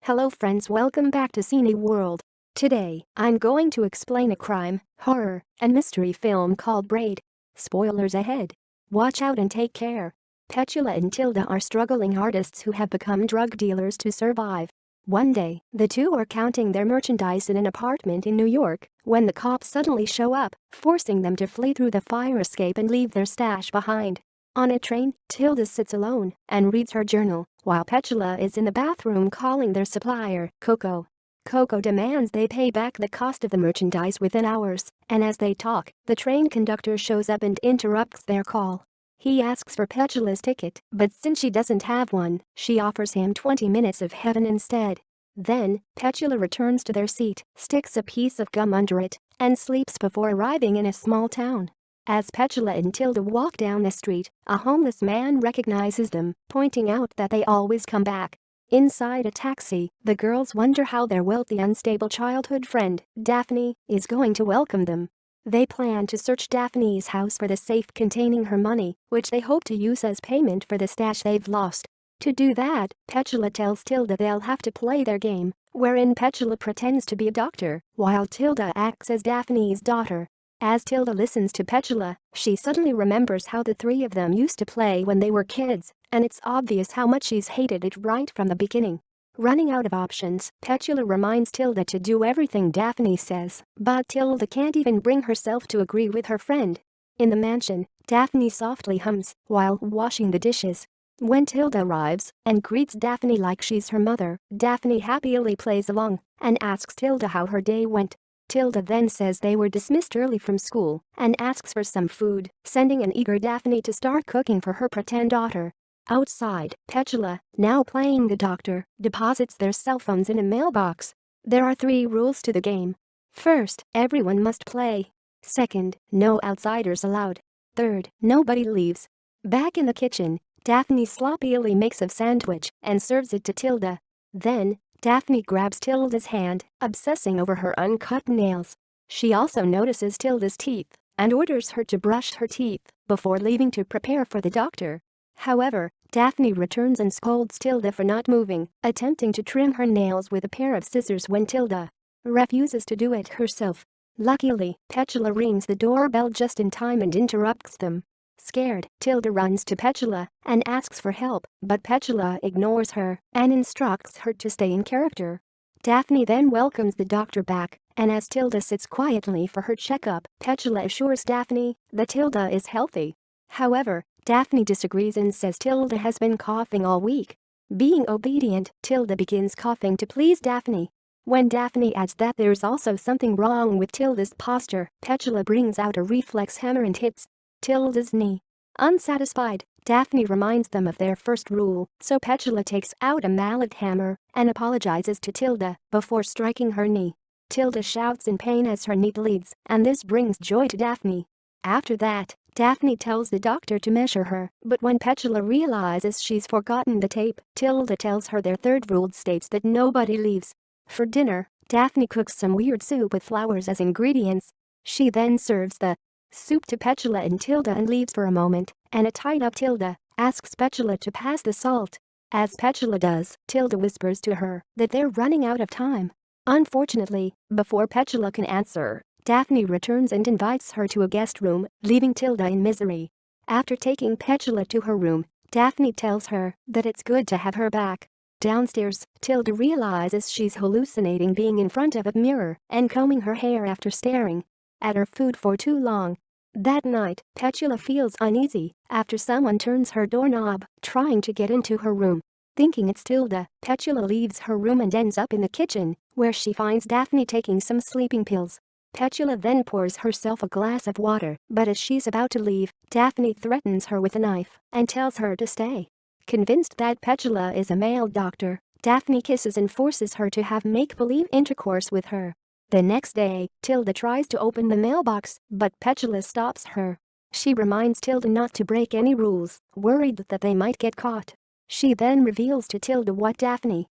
Hello friends, welcome back to Cini World. Today, I'm going to explain a crime, horror, and mystery film called Braid. Spoilers ahead. Watch out and take care. Petula and Tilda are struggling artists who have become drug dealers to survive. One day, the two are counting their merchandise in an apartment in New York when the cops suddenly show up, forcing them to flee through the fire escape and leave their stash behind. On a train, Tilda sits alone and reads her journal, while Petula is in the bathroom calling their supplier, Coco. Coco demands they pay back the cost of the merchandise within hours, and as they talk, the train conductor shows up and interrupts their call. He asks for Petula's ticket, but since she doesn't have one, she offers him 20 minutes of heaven instead. Then, Petula returns to their seat, sticks a piece of gum under it, and sleeps before arriving in a small town. As Petula and Tilda walk down the street, a homeless man recognizes them, pointing out that they always come back. Inside a taxi, the girls wonder how their wealthy unstable childhood friend, Daphne, is going to welcome them. They plan to search Daphne's house for the safe containing her money, which they hope to use as payment for the stash they've lost. To do that, Petula tells Tilda they'll have to play their game, wherein Petula pretends to be a doctor, while Tilda acts as Daphne's daughter. As Tilda listens to Petula, she suddenly remembers how the three of them used to play when they were kids, and it's obvious how much she's hated it right from the beginning. Running out of options, Petula reminds Tilda to do everything Daphne says, but Tilda can't even bring herself to agree with her friend. In the mansion, Daphne softly hums while washing the dishes. When Tilda arrives and greets Daphne like she's her mother, Daphne happily plays along and asks Tilda how her day went. Tilda then says they were dismissed early from school and asks for some food, sending an eager Daphne to start cooking for her pretend daughter. Outside, Petula, now playing the doctor, deposits their cell phones in a mailbox. There are 3 rules to the game. First, everyone must play. Second, no outsiders allowed. Third, nobody leaves. Back in the kitchen, Daphne sloppily makes a sandwich and serves it to Tilda. Then, Daphne grabs Tilda's hand, obsessing over her uncut nails. She also notices Tilda's teeth and orders her to brush her teeth before leaving to prepare for the doctor. However, Daphne returns and scolds Tilda for not moving, attempting to trim her nails with a pair of scissors when Tilda refuses to do it herself. Luckily, Petula rings the doorbell just in time and interrupts them. Scared, Tilda runs to Petula and asks for help, but Petula ignores her and instructs her to stay in character. Daphne then welcomes the doctor back, and as Tilda sits quietly for her checkup, Petula assures Daphne that Tilda is healthy. However, Daphne disagrees and says Tilda has been coughing all week. Being obedient, Tilda begins coughing to please Daphne. When Daphne adds that there's also something wrong with Tilda's posture, Petula brings out a reflex hammer and hits Tilda's knee. Unsatisfied, Daphne reminds them of their first rule, so Petula takes out a mallet hammer and apologizes to Tilda before striking her knee. Tilda shouts in pain as her knee bleeds, and this brings joy to Daphne. After that, Daphne tells the doctor to measure her, but when Petula realizes she's forgotten the tape, Tilda tells her their third rule states that nobody leaves. For dinner, Daphne cooks some weird soup with flowers as ingredients. She then serves the soup to Petula and Tilda and leaves for a moment, and a tied-up Tilda asks Petula to pass the salt. As Petula does, Tilda whispers to her that they're running out of time. Unfortunately, before Petula can answer, Daphne returns and invites her to a guest room, leaving Tilda in misery. After taking Petula to her room, Daphne tells her that it's good to have her back. Downstairs, Tilda realizes she's hallucinating being in front of a mirror and combing her hair after staring at her food for too long. That night, Petula feels uneasy after someone turns her doorknob, trying to get into her room. Thinking it's Tilda, Petula leaves her room and ends up in the kitchen, where she finds Daphne taking some sleeping pills. Petula then pours herself a glass of water, but as she's about to leave, Daphne threatens her with a knife and tells her to stay. Convinced that Petula is a male doctor, Daphne kisses and forces her to have make-believe intercourse with her. The next day, Tilda tries to open the mailbox, but Petula stops her. She reminds Tilda not to break any rules, worried that they might get caught. She then reveals to Tilda what Daphne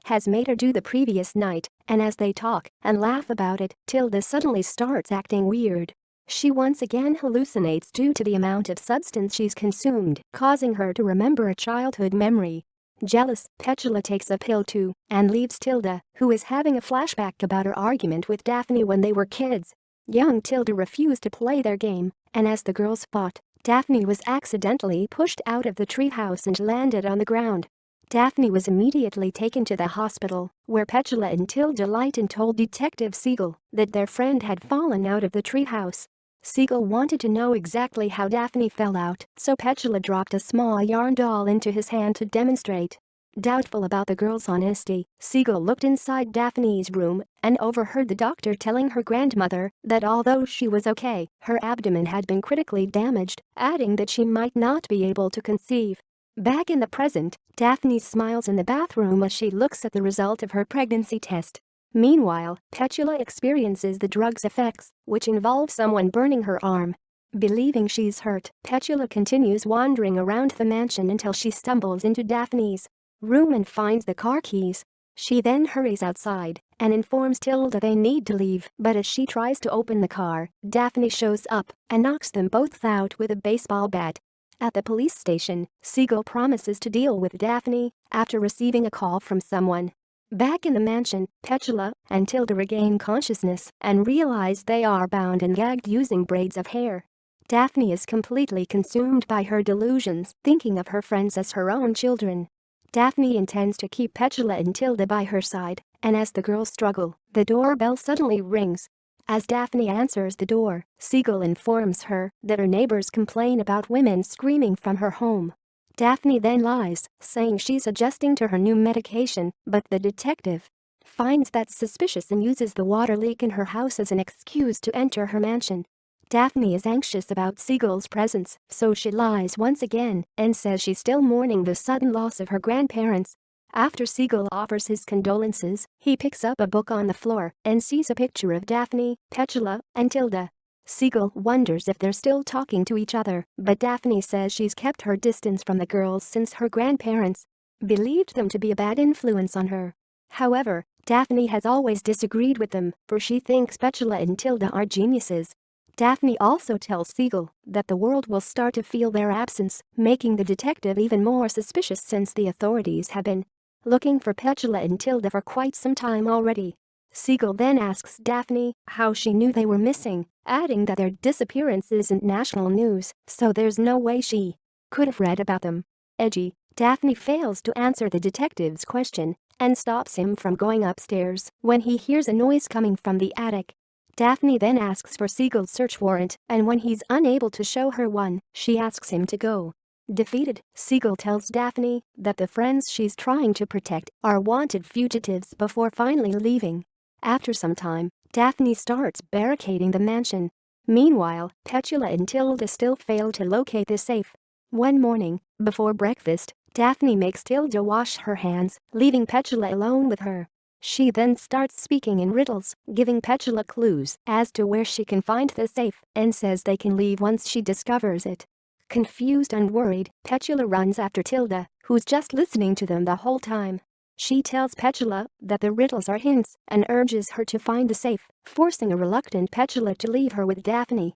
has made her do the previous night, and as they talk and laugh about it, Tilda suddenly starts acting weird. She once again hallucinates due to the amount of substance she's consumed, causing her to remember a childhood memory. Jealous, Petula takes a pill too and leaves Tilda, who is having a flashback about her argument with Daphne when they were kids. Young Tilda refused to play their game, and as the girls fought, Daphne was accidentally pushed out of the treehouse and landed on the ground. Daphne was immediately taken to the hospital, where Petula and Tilda lied and told Detective Siegel that their friend had fallen out of the treehouse. Siegel wanted to know exactly how Daphne fell out, so Petula dropped a small yarn doll into his hand to demonstrate. Doubtful about the girl's honesty, Siegel looked inside Daphne's room and overheard the doctor telling her grandmother that although she was okay, her abdomen had been critically damaged, adding that she might not be able to conceive. Back in the present, Daphne smiles in the bathroom as she looks at the result of her pregnancy test. Meanwhile, Petula experiences the drug's effects, which involve someone burning her arm. Believing she's hurt, Petula continues wandering around the mansion until she stumbles into Daphne's room and finds the car keys. She then hurries outside and informs Tilda they need to leave, but as she tries to open the car, Daphne shows up and knocks them both out with a baseball bat. At the police station, Siegel promises to deal with Daphne after receiving a call from someone. Back in the mansion, Petula and Tilda regain consciousness and realize they are bound and gagged using braids of hair. Daphne is completely consumed by her delusions, thinking of her friends as her own children. Daphne intends to keep Petula and Tilda by her side, and as the girls struggle, the doorbell suddenly rings. As Daphne answers the door, Siegel informs her that her neighbors complain about women screaming from her home. Daphne then lies, saying she's adjusting to her new medication, but the detective finds that suspicious and uses the water leak in her house as an excuse to enter her mansion. Daphne is anxious about Siegel's presence, so she lies once again and says she's still mourning the sudden loss of her grandparents. After Siegel offers his condolences, he picks up a book on the floor and sees a picture of Daphne, Petula, and Tilda. Siegel wonders if they're still talking to each other, but Daphne says she's kept her distance from the girls since her grandparents believed them to be a bad influence on her. However, Daphne has always disagreed with them, for she thinks Petula and Tilda are geniuses. Daphne also tells Siegel that the world will start to feel their absence, making the detective even more suspicious since the authorities have been looking for Petula and Tilda for quite some time already. Siegel then asks Daphne how she knew they were missing, adding that their disappearance isn't national news, so there's no way she could have read about them. Edgy, Daphne fails to answer the detective's question and stops him from going upstairs when he hears a noise coming from the attic. Daphne then asks for Siegel's search warrant, and when he's unable to show her one, she asks him to go. Defeated, Siegel tells Daphne that the friends she's trying to protect are wanted fugitives before finally leaving. After some time, Daphne starts barricading the mansion. Meanwhile, Petula and Tilda still fail to locate the safe. One morning, before breakfast, Daphne makes Tilda wash her hands, leaving Petula alone with her. She then starts speaking in riddles, giving Petula clues as to where she can find the safe and says they can leave once she discovers it. Confused and worried, Petula runs after Tilda, who's just listening to them the whole time. She tells Petula that the riddles are hints and urges her to find the safe, forcing a reluctant Petula to leave her with Daphne.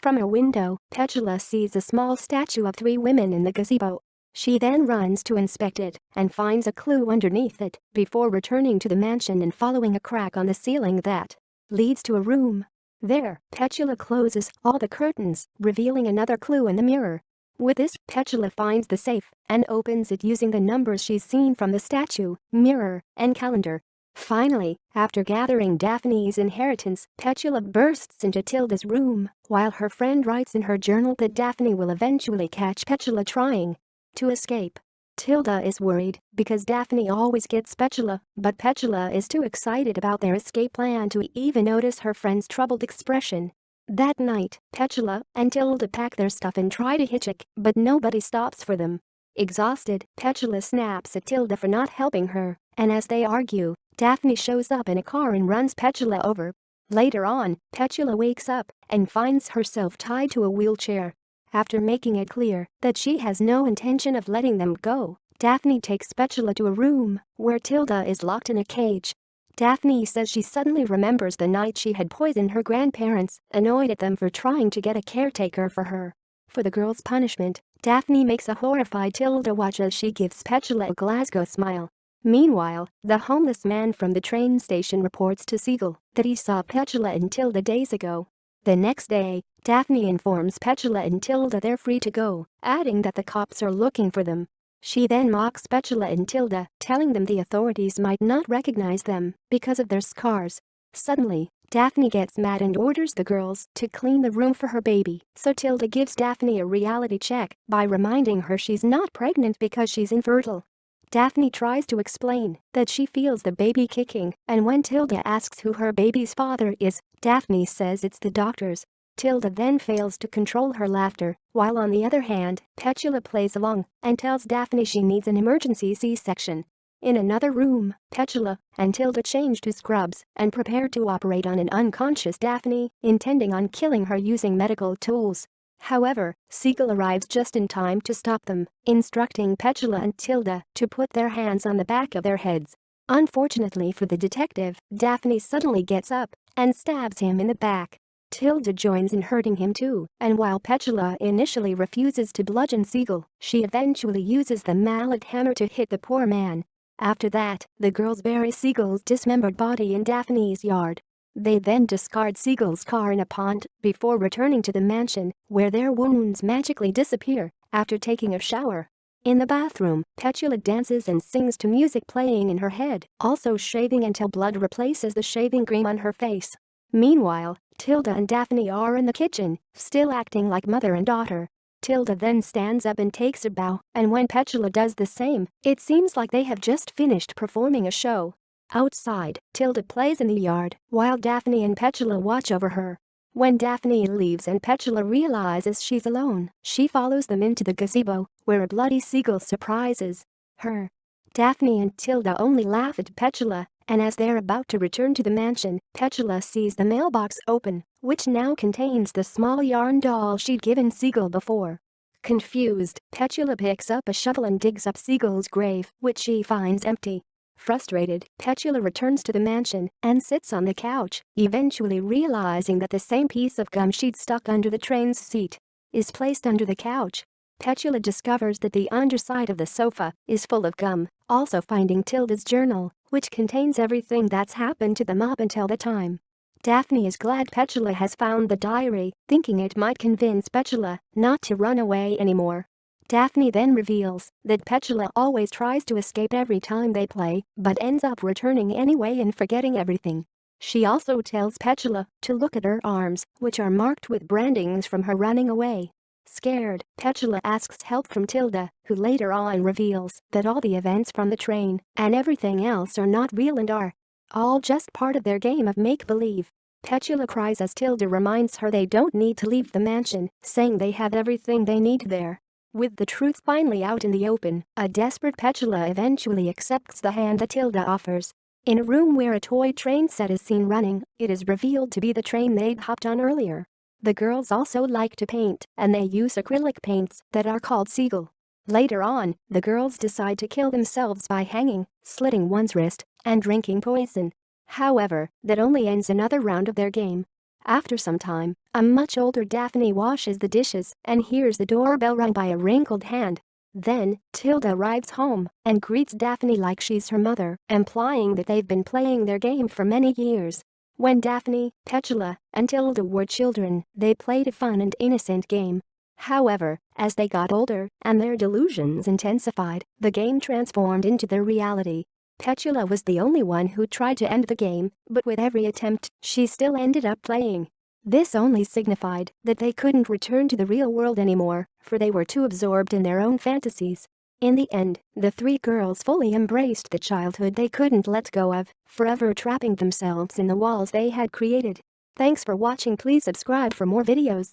From her window, Petula sees a small statue of 3 women in the gazebo. She then runs to inspect it and finds a clue underneath it before returning to the mansion and following a crack on the ceiling that leads to a room. There, Petula closes all the curtains, revealing another clue in the mirror. With this, Petula finds the safe and opens it using the numbers she's seen from the statue, mirror, and calendar. Finally, after gathering Daphne's inheritance, Petula bursts into Tilda's room, while her friend writes in her journal that Daphne will eventually catch Petula trying to escape. Tilda is worried because Daphne always gets Petula, but Petula is too excited about their escape plan to even notice her friend's troubled expression. That night, Petula and Tilda pack their stuff and try to hitchhike, but nobody stops for them. Exhausted, Petula snaps at Tilda for not helping her, and as they argue, Daphne shows up in a car and runs Petula over. Later on, Petula wakes up and finds herself tied to a wheelchair. After making it clear that she has no intention of letting them go, Daphne takes Petula to a room where Tilda is locked in a cage. Daphne says she suddenly remembers the night she had poisoned her grandparents, annoyed at them for trying to get a caretaker for her. For the girl's punishment, Daphne makes a horrified Tilda watch as she gives Petula a Glasgow smile. Meanwhile, the homeless man from the train station reports to Siegel that he saw Petula and Tilda days ago. The next day, Daphne informs Petula and Tilda they're free to go, adding that the cops are looking for them. She then mocks Petula and Tilda, telling them the authorities might not recognize them because of their scars. Suddenly, Daphne gets mad and orders the girls to clean the room for her baby, so Tilda gives Daphne a reality check by reminding her she's not pregnant because she's infertile. Daphne tries to explain that she feels the baby kicking, and when Tilda asks who her baby's father is, Daphne says it's the doctor's. Tilda then fails to control her laughter, while on the other hand, Petula plays along and tells Daphne she needs an emergency C-section. In another room, Petula and Tilda change to scrubs and prepare to operate on an unconscious Daphne, intending on killing her using medical tools. However, Siegel arrives just in time to stop them, instructing Petula and Tilda to put their hands on the back of their heads. Unfortunately for the detective, Daphne suddenly gets up and stabs him in the back. Tilda joins in hurting him too, and while Petula initially refuses to bludgeon Siegel, she eventually uses the mallet hammer to hit the poor man. After that, the girls bury Siegel's dismembered body in Daphne's yard. They then discard Siegel's car in a pond before returning to the mansion, where their wounds magically disappear after taking a shower. In the bathroom, Petula dances and sings to music playing in her head, also shaving until blood replaces the shaving cream on her face. Meanwhile, Tilda and Daphne are in the kitchen, still acting like mother and daughter. Tilda then stands up and takes a bow, and when Petula does the same, it seems like they have just finished performing a show. Outside, Tilda plays in the yard, while Daphne and Petula watch over her. When Daphne leaves and Petula realizes she's alone, she follows them into the gazebo, where a bloody Siegel surprises her. Daphne and Tilda only laugh at Petula, and as they're about to return to the mansion, Petula sees the mailbox open, which now contains the small yarn doll she'd given Siegel before. Confused, Petula picks up a shovel and digs up Siegel's grave, which she finds empty. Frustrated, Petula returns to the mansion and sits on the couch, eventually realizing that the same piece of gum she'd stuck under the train's seat is placed under the couch. Petula discovers that the underside of the sofa is full of gum, also finding Tilda's journal, which contains everything that's happened to them up until the time. Daphne is glad Petula has found the diary, thinking it might convince Petula not to run away anymore. Daphne then reveals that Petula always tries to escape every time they play, but ends up returning anyway and forgetting everything. She also tells Petula to look at her arms, which are marked with brandings from her running away. Scared, Petula asks help from Tilda, who later on reveals that all the events from the train and everything else are not real and are all just part of their game of make-believe. Petula cries as Tilda reminds her they don't need to leave the mansion, saying they have everything they need there. With the truth finally out in the open, a desperate Petula eventually accepts the hand that Tilda offers. In a room where a toy train set is seen running, it is revealed to be the train they'd hopped on earlier. The girls also like to paint, and they use acrylic paints that are called Siegel. Later on, the girls decide to kill themselves by hanging, slitting one's wrist, and drinking poison. However, that only ends another round of their game. After some time, a much older Daphne washes the dishes and hears the doorbell rung by a wrinkled hand. Then, Tilda arrives home and greets Daphne like she's her mother, implying that they've been playing their game for many years. When Daphne, Petula, and Tilda were children, they played a fun and innocent game. However, as they got older and their delusions intensified, the game transformed into their reality. Petula was the only one who tried to end the game, but with every attempt, she still ended up playing. This only signified that they couldn't return to the real world anymore, for they were too absorbed in their own fantasies. In the end, the three girls fully embraced the childhood they couldn't let go of, forever trapping themselves in the walls they had created. Thanks for watching. Please subscribe for more videos.